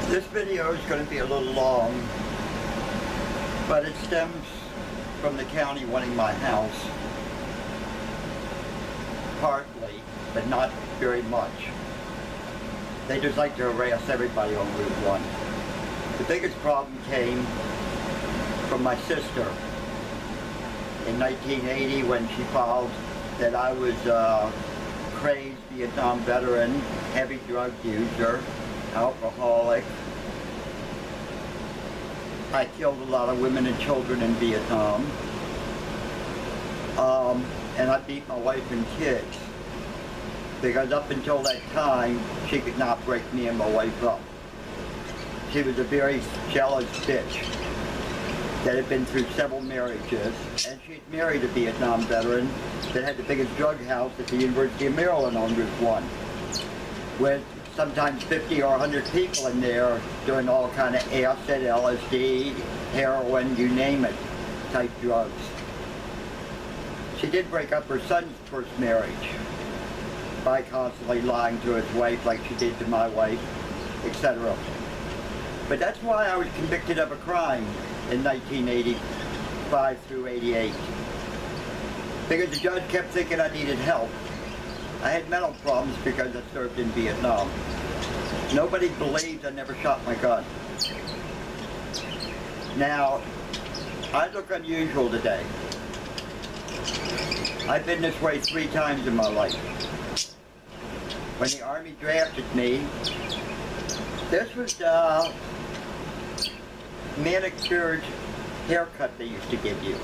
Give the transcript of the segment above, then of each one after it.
This video is going to be a little long, but it stems from the county wanting my house, partly, but not very much. They just like to harass everybody on Route 1. The biggest problem came from my sister in 1980 when she filed that I was a crazed Vietnam veteran, heavy drug user, alcoholic. I killed a lot of women and children in Vietnam. And I beat my wife and kids. Because up until that time, she could not break me and my wife up. She was a very jealous bitch that had been through several marriages, and she had married a Vietnam veteran that had the biggest drug house at the University of Maryland on Route 1, with sometimes 50 or 100 people in there doing all kind of acid, LSD, heroin, you name it, type drugs. She did break up her son's first marriage by constantly lying to his wife like she did to my wife, etc. But that's why I was convicted of a crime in 1985 through 88. Because the judge kept thinking I needed help. I had mental problems because I served in Vietnam. Nobody believes I never shot my gun. Now, I look unusual today. I've been this way 3 times in my life. When the Army drafted me, this was the manicured haircut they used to give you,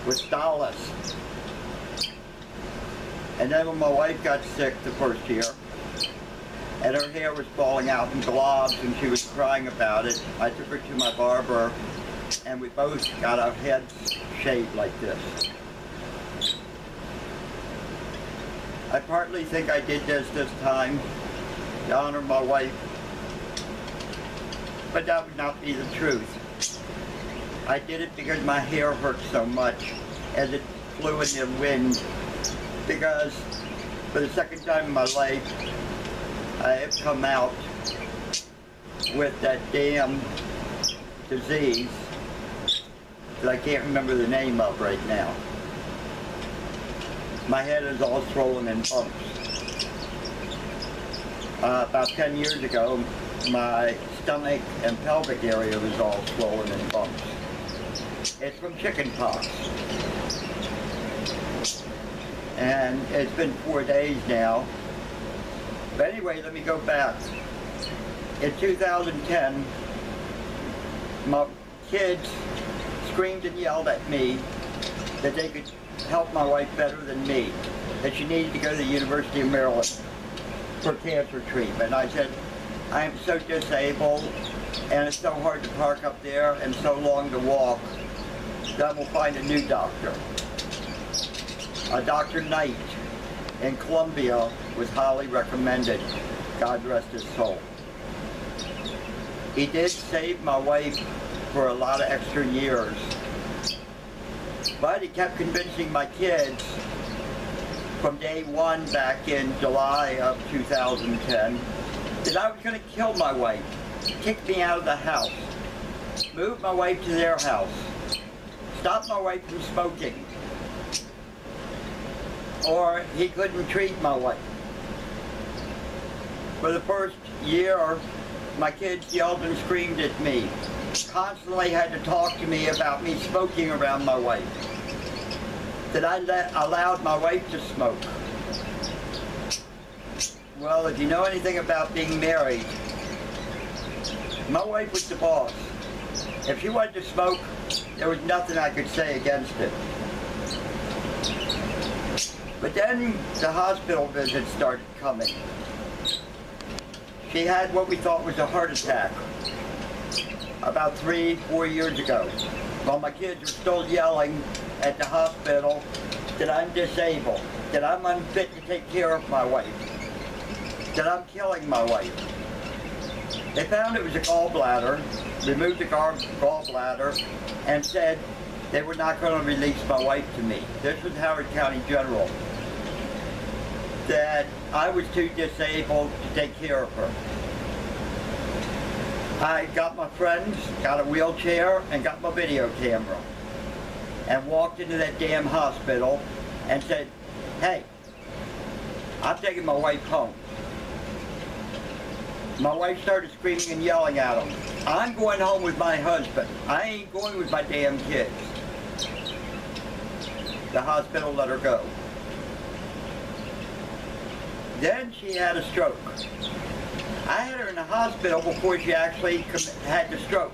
with stylus. And then when my wife got sick the first year, and her hair was falling out in globs and she was crying about it, I took her to my barber and we both got our heads shaved like this. I partly think I did this time to honor my wife, but that would not be the truth. I did it because my hair hurt so much as it flew in the wind, because for the second time in my life I have come out with that damn disease that I can't remember the name of right now. My head is all swollen in bumps. About 10 years ago, my stomach and pelvic area was all swollen in bumps. It's from chicken pox. And it's been 4 days now. But anyway, let me go back. In 2010, my kids screamed and yelled at me that they could help my wife better than me, that she needed to go to the University of Maryland for cancer treatment. I said, I am so disabled and it's so hard to park up there and so long to walk that I will find a new doctor. A Dr. Knight in Columbia was highly recommended, God rest his soul. He did save my wife for a lot of extra years, but he kept convincing my kids from day one back in July of 2010 that I was going to kill my wife, kick me out of the house, move my wife to their house, stop my wife from smoking, or he couldn't treat my wife. For the first year, my kids yelled and screamed at me, constantly had to talk to me about me smoking around my wife, that I allowed my wife to smoke. Well, if you know anything about being married, my wife was the boss. If she wanted to smoke, there was nothing I could say against it. But then the hospital visits started coming. She had what we thought was a heart attack about 3-4 years ago, while my kids were still yelling at the hospital that I'm disabled, that I'm unfit to take care of my wife, that I'm killing my wife. They found it was a gallbladder, removed the gallbladder, and said they were not going to release my wife to me. This was Howard County General. That I was too disabled to take care of her. I got my friends, got a wheelchair, and got my video camera, and walked into that damn hospital and said, hey, I'm taking my wife home. My wife started screaming and yelling at him. I'm going home with my husband. I ain't going with my damn kids. The hospital let her go. Then she had a stroke. I had her in the hospital before she actually had the stroke,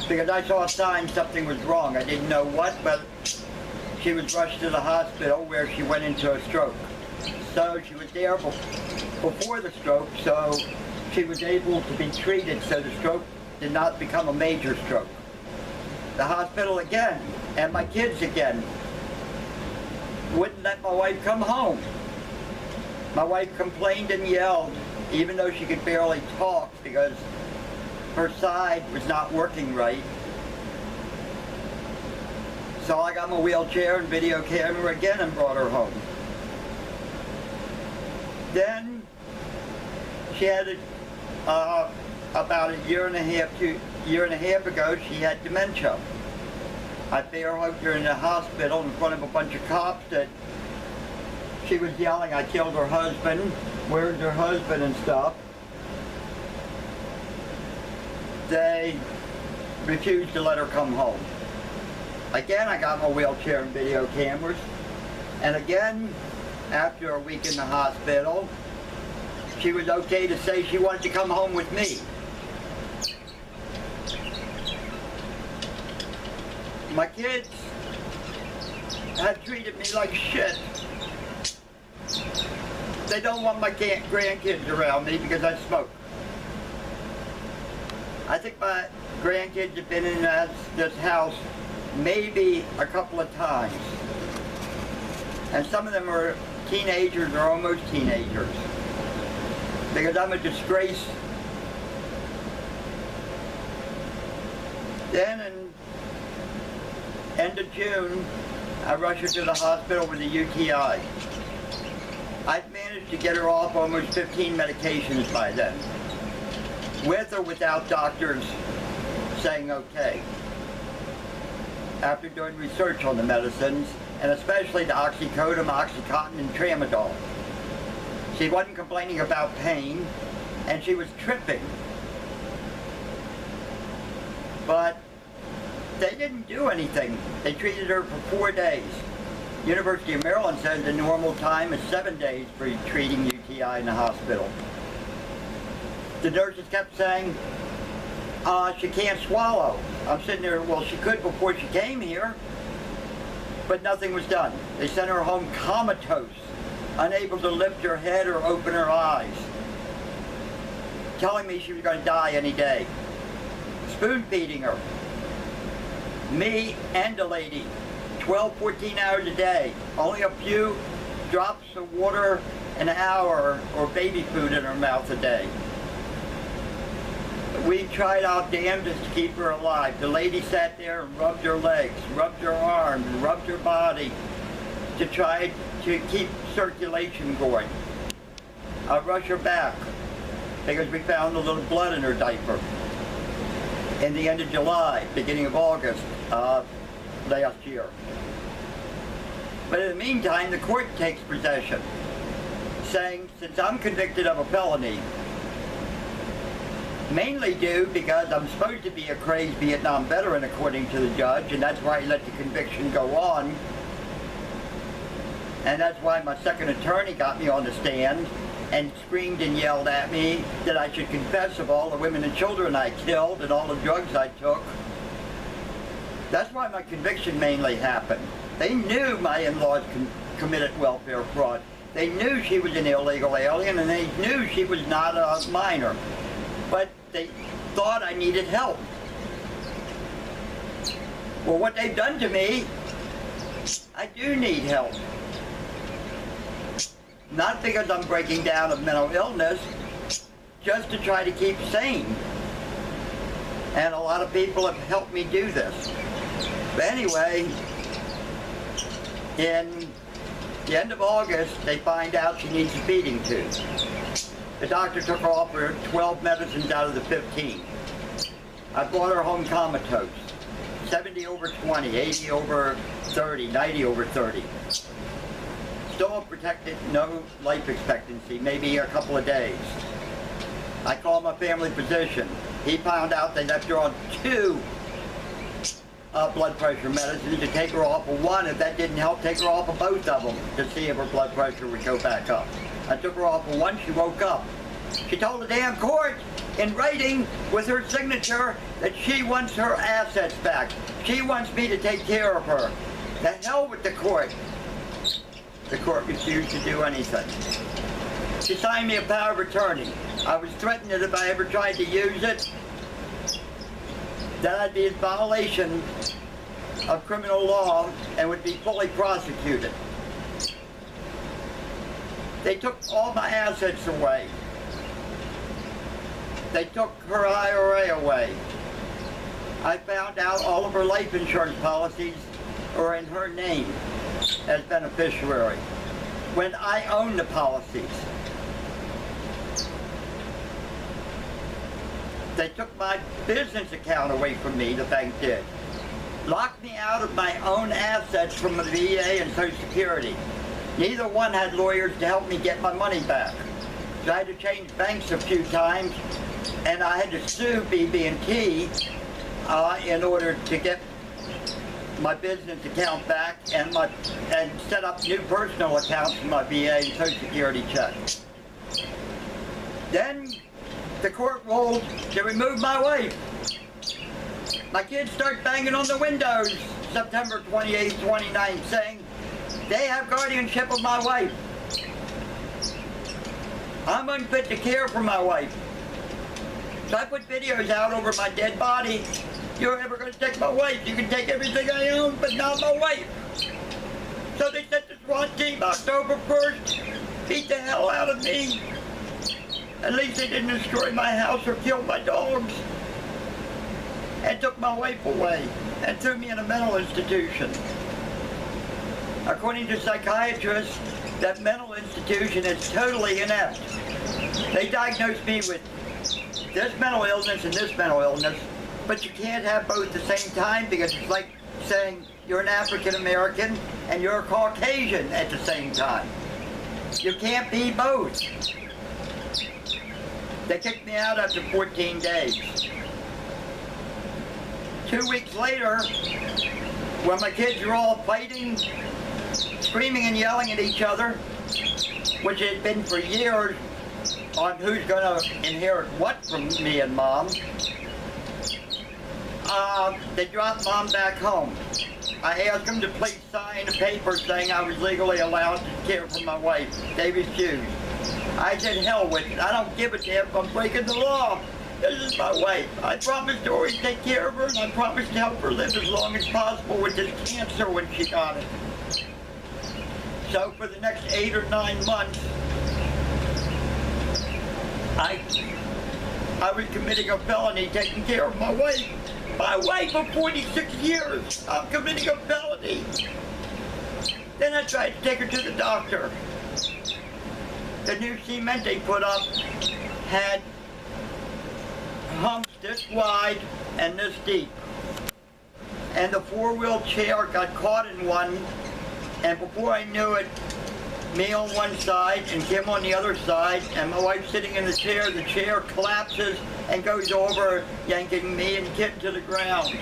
because I saw a sign something was wrong. I didn't know what, but she was rushed to the hospital where she went into a stroke. So she was there before the stroke, so she was able to be treated so the stroke did not become a major stroke. The hospital again, and my kids again, wouldn't let my wife come home. My wife complained and yelled, even though she could barely talk because her side was not working right. So I got my wheelchair and video camera again and brought her home. Then she had about a year and a half ago, she had dementia. I bear hugged her in the hospital in front of a bunch of cops that she was yelling, I killed her husband, where's her husband and stuff. They refused to let her come home. Again, I got my wheelchair and video cameras. And again, after a week in the hospital, she was okay to say she wanted to come home with me. My kids have treated me like shit. They don't want my grandkids around me because I smoke. I think my grandkids have been in this house maybe a couple of times. And some of them are teenagers or almost teenagers. Because I'm a disgrace. Then in end of June, I rushed her to the hospital with a UTI. I'd managed to get her off almost 15 medications by then, with or without doctors saying okay. After doing research on the medicines, and especially the oxycodone, oxycontin, and tramadol. She wasn't complaining about pain, and she was tripping. But they didn't do anything. They treated her for 4 days. University of Maryland says the normal time is 7 days for treating UTI in the hospital. The nurses kept saying, she can't swallow. I'm sitting there, well, she could before she came here, but nothing was done. They sent her home comatose, unable to lift her head or open her eyes, telling me she was going to die any day. Spoon feeding her. Me and a lady, 12, 14 hours a day, only a few drops of water an hour or baby food in her mouth a day. We tried our damnedest to keep her alive. The lady sat there and rubbed her legs, rubbed her arms, rubbed her body to try to keep circulation going. I rushed her back because we found a little blood in her diaper. In the end of July, beginning of August last year. But in the meantime, the court takes possession, saying since I'm convicted of a felony, mainly due because I'm supposed to be a crazed Vietnam veteran according to the judge, and that's why he let the conviction go on. And that's why my second attorney got me on the stand and screamed and yelled at me that I should confess of all the women and children I killed and all the drugs I took. That's why my conviction mainly happened. They knew my in-laws committed welfare fraud. They knew she was an illegal alien, and they knew she was not a minor. But they thought I needed help. Well, what they've done to me, I do need help. Not because I'm breaking down of mental illness, just to try to keep sane. And a lot of people have helped me do this. But anyway, in the end of August, they find out she needs a feeding tube. The doctor took her off for 12 medicines out of the 15. I brought her home comatose. 70 over 20, 80 over 30, 90 over 30. Still unprotected, no life expectancy, maybe a couple of days. I called my family physician. He found out they left her on 2 blood pressure medicines to take her off of 1. If that didn't help, take her off of both of them to see if her blood pressure would go back up. I took her off of 1, she woke up. She told the damn court in writing with her signature that she wants her assets back. She wants me to take care of her. The hell with the court. The court refused to do anything. She signed me a power of attorney. I was threatened that if I ever tried to use it, that I'd be in violation of criminal law and would be fully prosecuted. They took all my assets away. They took her IRA away. I found out all of her life insurance policies are in her name as beneficiary when I own the policies. They took my business account away from me, the bank did. Locked me out of my own assets from the VA and Social Security. Neither one had lawyers to help me get my money back. So I had to change banks a few times, and I had to sue BB&T in order to get my business account back and set up new personal accounts for my VA and Social Security checks. Then the court ruled to remove my wife. My kids start banging on the windows September 28th, 29th, saying they have guardianship of my wife. I'm unfit to care for my wife. So I put videos out over my dead body. You're ever going to take my wife? You can take everything I own, but not my wife. So they sent the SWAT team October 1st, beat the hell out of me. At least they didn't destroy my house or kill my dogs. And took my wife away and threw me in a mental institution. According to psychiatrists, that mental institution is totally inept. They diagnosed me with this mental illness and this mental illness, but you can't have both at the same time because it's like saying you're an African American and you're a Caucasian at the same time. You can't be both. They kicked me out after 14 days. 2 weeks later, when my kids were all fighting, screaming and yelling at each other, which had been for years on who's going to inherit what from me and Mom, they dropped Mom back home. I asked them to please sign a paper saying I was legally allowed to care for my wife. They refused. I said, hell with it. I don't give a damn if I'm breaking the law. This is my wife. I promised to always take care of her, and I promised to help her live as long as possible with this cancer when she got it. So for the next 8 or 9 months, I was committing a felony taking care of my wife. My wife of 46 years. I'm committing a felony. Then I tried to take her to the doctor. The new cement they put up had humps this wide and this deep. And the four-wheel chair got caught in one, and before I knew it, me on one side and Kim on the other side, and my wife sitting in the chair collapses and goes over, yanking me and Kim to the ground.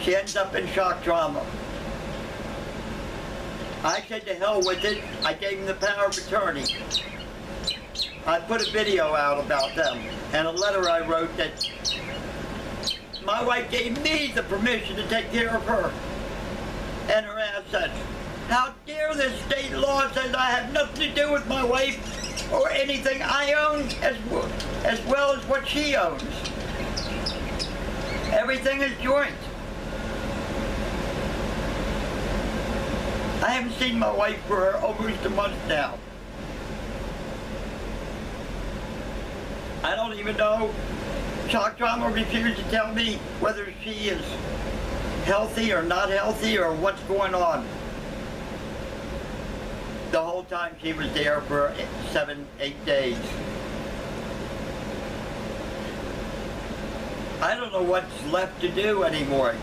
She ends up in shock trauma. I said to hell with it. I gave him the power of attorney. I put a video out about them and a letter I wrote that my wife gave me the permission to take care of her and her assets. How dare this state law says I have nothing to do with my wife or anything I own as well as what she owns. Everything is joint. I haven't seen my wife for almost a month now. I don't even know. Shock trauma refused to tell me whether she is healthy or not healthy or what's going on. the whole time she was there for 7, 8 days. I don't know what's left to do anymore.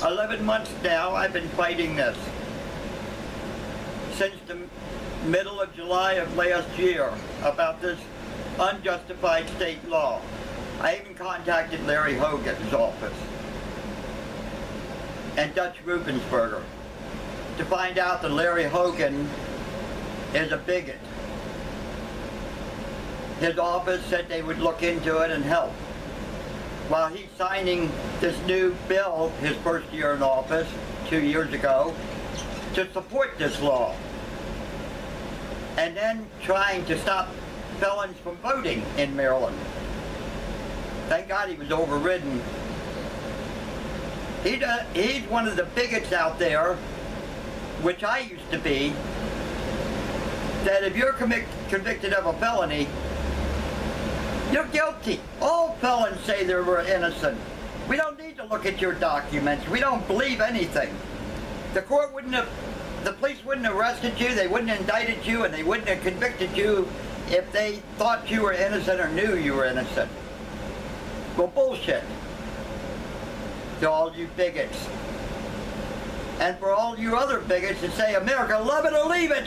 11 months now I've been fighting this. Since the middle of July of last year about this unjustified state law. I even contacted Larry Hogan's office and Dutch Rubensberger to find out that Larry Hogan is a bigot. His office said they would look into it and help. While he's signing this new bill, his first year in office, 2 years ago, to support this law. And then trying to stop felons from voting in Maryland. Thank God he was overridden. He's one of the bigots out there, which I used to be, that if you're convicted of a felony, you're guilty. All felons say they were innocent. We don't need to look at your documents. We don't believe anything. The court wouldn't have, the police wouldn't have arrested you, they wouldn't have indicted you, and they wouldn't have convicted you if they thought you were innocent or knew you were innocent. Well, bullshit. To all you bigots. And for all you other bigots that say, America, love it or leave it,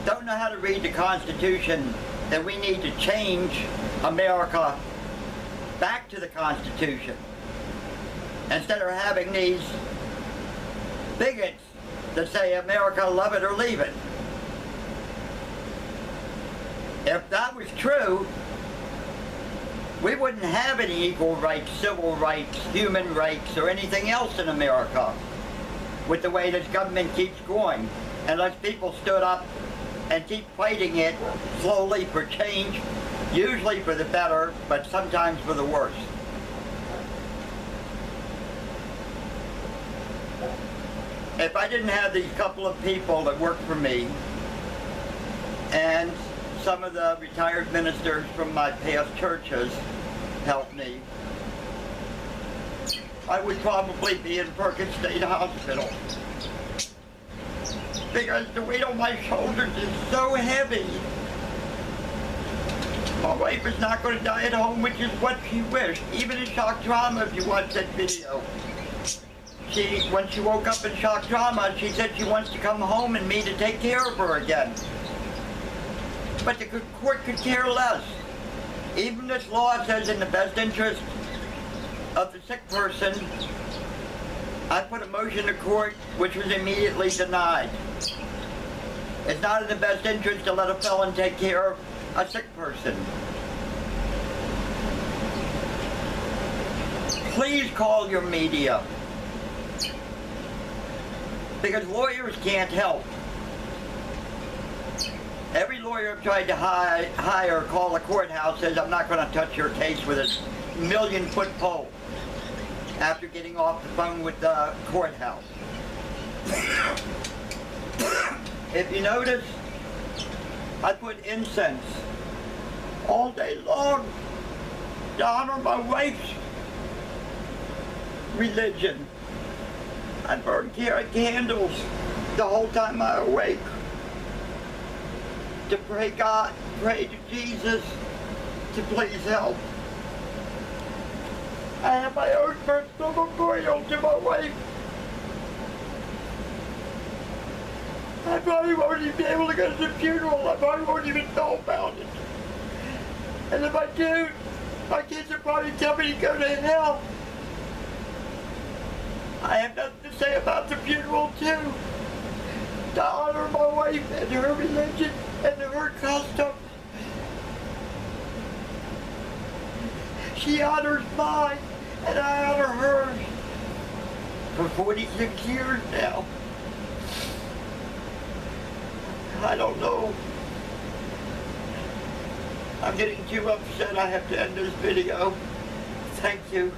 don't know how to read the Constitution, that we need to change America back to the Constitution. Instead of having these bigots that say, America, love it or leave it. If that was true, we wouldn't have any equal rights, civil rights, human rights, or anything else in America with the way this government keeps going. Unless people stood up and keep fighting it slowly for change, usually for the better, but sometimes for the worse. If I didn't have these couple of people that work for me, and some of the retired ministers from my past churches helped me, I would probably be in Perkins State Hospital. Because the weight on my shoulders is so heavy. My wife is not going to die at home, which is what she wished. Even in shock trauma, if you watch that video. When she woke up in shock trauma, she said she wants to come home and me to take care of her again. But the court could care less. Even this law says in the best interest of the sick person. I put a motion to court which was immediately denied. It's not in the best interest to let a felon take care of a sick person. Please call your media. Because lawyers can't help. Every lawyer I've tried to hire, call the courthouse, says I'm not going to touch your case with a 1,000,000-foot pole after getting off the phone with the courthouse. If you notice, I put incense all day long to honor my wife's religion. I burn candles the whole time I'm awake to pray to Jesus to please help. I have my own personal memorial to my wife. I probably won't even be able to go to the funeral. I probably won't even know about it. And if I do, my kids will probably tell me to go to hell. I have nothing to say about the funeral too. To honor my wife and her religion and her customs. She honors mine and I honor hers for 46 years now. I don't know. I'm getting too upset. I have to end this video. Thank you.